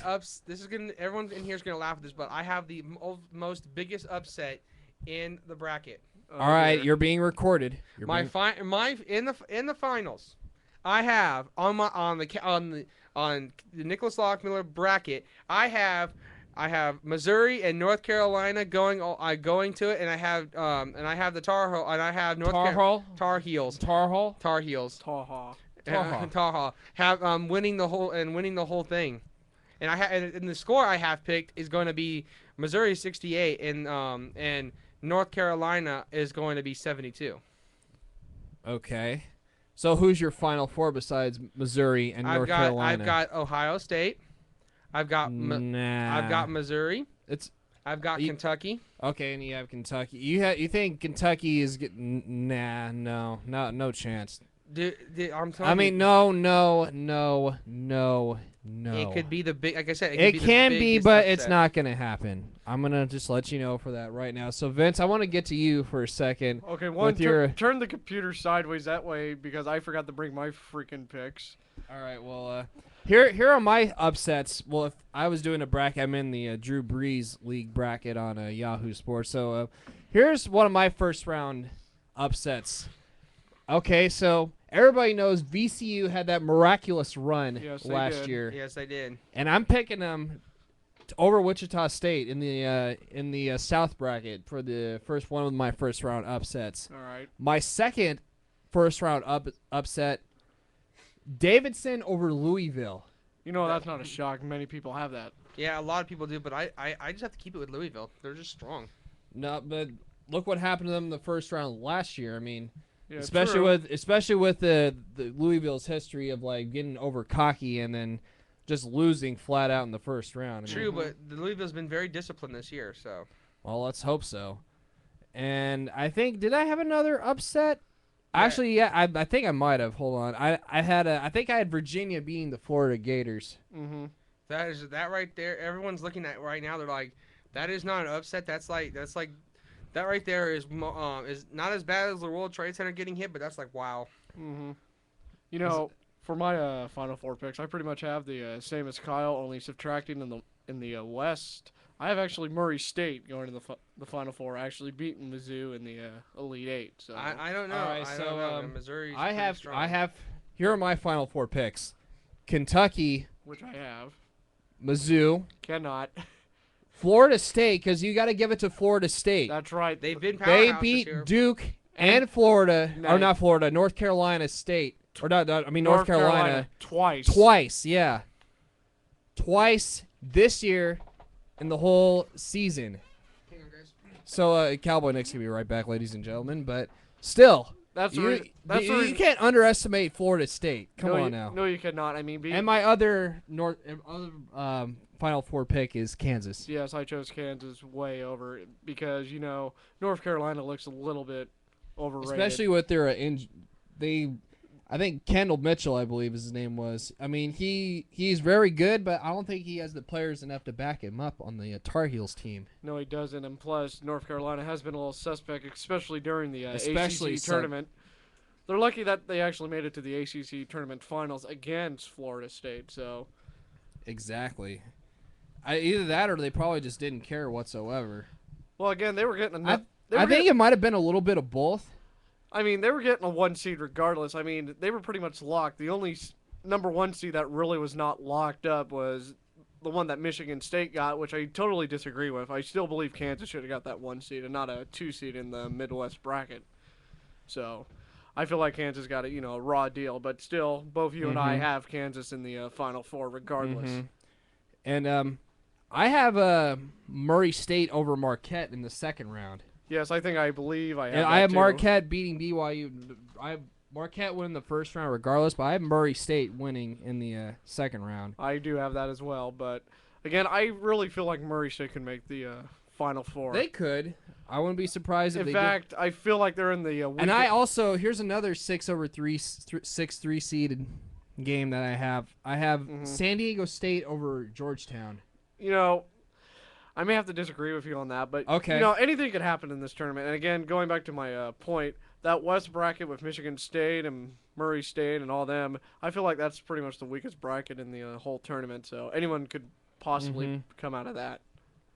Everyone in here is gonna laugh at this, but I have the most biggest upset in the bracket. All right, you're being recorded. In the finals, I have on the Nicholas Lockmiller bracket. I have Missouri and North Carolina going to it, and I have the Tar Heels have winning the whole thing, and the score I have picked is going to be Missouri 68 and North Carolina is going to be 72. Okay. So who's your Final Four besides Missouri and North Carolina? I've got Ohio State. I've got Missouri. I've got Kentucky. Okay, and you have Kentucky. You think Kentucky is getting? Nah, no chance. I'm telling you. No. It could be the big. Like I said, it can be, but upset. It's not gonna happen. I'm gonna just let you know for that right now. So Vince, I want to get to you for a second. Okay, turn the computer sideways that way because I forgot to bring my freaking picks. All right, well, here are my upsets. Well, if I was doing a bracket, I'm in the Drew Brees League bracket on Yahoo Sports. So here's one of my first round upsets. Okay, so everybody knows VCU had that miraculous run last year. Yes, they did. And I'm picking them over Wichita State in the South bracket for the first one of my first round upsets. All right. My second first round upset, Davidson over Louisville. You know, that's not a shock. Many people have that. Yeah, a lot of people do, but I just have to keep it with Louisville. They're just strong. No, but look what happened to them in the first round last year. I mean, yeah, especially with the Louisville's history of like getting over cocky and then just losing flat out in the first round. True, but the Louisville's been very disciplined this year, so. Well, let's hope so. And I think, did I have another upset? Yeah. Actually, yeah, I think I might have. Hold on, I think I had Virginia beating the Florida Gators. Mm-hmm. That right there. Everyone's looking at right now. They're like, that is not an upset. That's like that right there is not as bad as the World Trade Center getting hit, but that's like wow. Mm-hmm. You know, for my Final Four picks, I pretty much have the same as Kyle, only subtracting in the West. I have actually Murray State going to the Final Four, actually beating Mizzou in the Elite Eight. So I don't know. All right, I so don't know. Missouri's strong. I have. Here are my Final Four picks: Kentucky, which I have. Mizzou, Cannot. Florida State, because you got to give it to Florida State. That's right. They've been They powerhouses beat here. Duke and Florida, or not Florida, North Carolina State, or not. I mean North Carolina twice. Twice, yeah. Twice this year in the whole season. Hang on, guys. So Cowboy Nick's gonna be right back, ladies and gentlemen. But still, you can't underestimate Florida State. Come on now. No, you cannot. I mean, and my other Final Four pick is Kansas. Yes, I chose Kansas way over because North Carolina looks a little bit overrated, especially with their I think Kendall Mitchell, I believe his name was. I mean, he's very good, but I don't think he has the players enough to back him up on the Tar Heels team. No, he doesn't, and plus North Carolina has been a little suspect, especially during the ACC tournament. They're lucky that they actually made it to the ACC tournament finals against Florida State. So, exactly. Either that or they probably just didn't care whatsoever. Well, again, they were getting I think it might have been a little bit of both. I mean, they were getting a 1 seed regardless. I mean, they were pretty much locked. The only number 1 seed that really was not locked up was the one that Michigan State got, which I totally disagree with. I still believe Kansas should have got that 1 seed and not a 2 seed in the Midwest bracket. So, I feel like Kansas got a raw deal, but still, both you and I have Kansas in the Final Four regardless. And I have Murray State over Marquette in the second round. Yes, I believe I have. And I have Marquette beating BYU. I have Marquette winning the first round regardless, but I have Murray State winning in the second round. I do have that as well, but again, I really feel like Murray State can make the Final Four. They could. I wouldn't be surprised if they did. In fact, I feel like they're in the and I also, here's another 6-3 seeded game that I have. I have San Diego State over Georgetown. I may have to disagree with you on that, but okay. Anything could happen in this tournament. And again, going back to my point, that West bracket with Michigan State and Murray State and all them, I feel like that's pretty much the weakest bracket in the whole tournament. So anyone could possibly come out of that.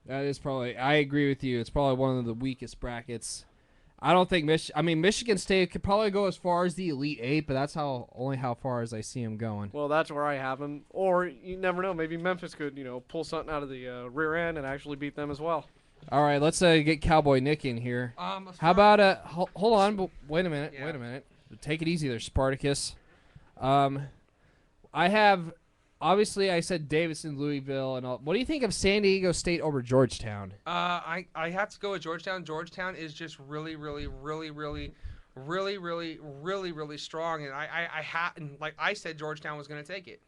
That is probably. I agree with you. It's probably one of the weakest brackets. I don't think Michigan State could probably go as far as the Elite Eight, but that's only how far as I see them going. Well, that's where I have them. Or you never know. Maybe Memphis could, pull something out of the rear end and actually beat them as well. All right, let's get Cowboy Nick in here. How about hold on, wait a minute, Yeah. wait a minute. Take it easy there, Spartacus. I have obviously I said Davidson, Louisville, and all. What do you think of San Diego State over Georgetown? I have to go with Georgetown. Georgetown is just really, really, really, really, really, really, really, really strong, and like I said, Georgetown was going to take it.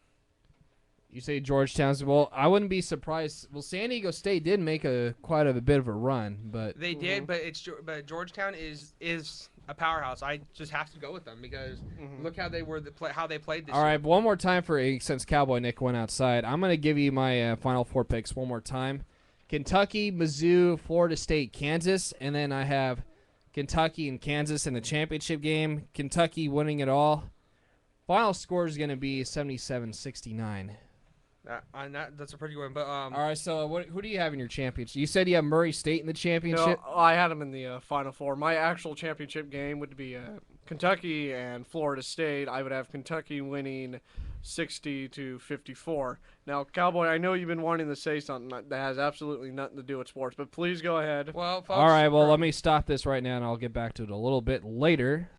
You say Georgetown's well. I wouldn't be surprised. Well, San Diego State did make quite a bit of a run, but They did, but Georgetown is a powerhouse. I just have to go with them because look how they how they played this all year. right. One more time since Cowboy Nick went outside, I'm gonna give you my final four picks one more time: Kentucky, Mizzou, Florida State, Kansas, and then I have Kentucky and Kansas in the championship game. Kentucky winning it all. Final score is gonna be 77-69. That's a pretty good one. But All right, so who do you have in your championship? You said you have Murray State in the championship. No, I had them in the Final Four. My actual championship game would be Kentucky and Florida State. I would have Kentucky winning 60-54. Now, Cowboy, I know you've been wanting to say something that has absolutely nothing to do with sports, but please go ahead. well, folks, All right, well, let me stop this right now, and I'll get back to it a little bit later.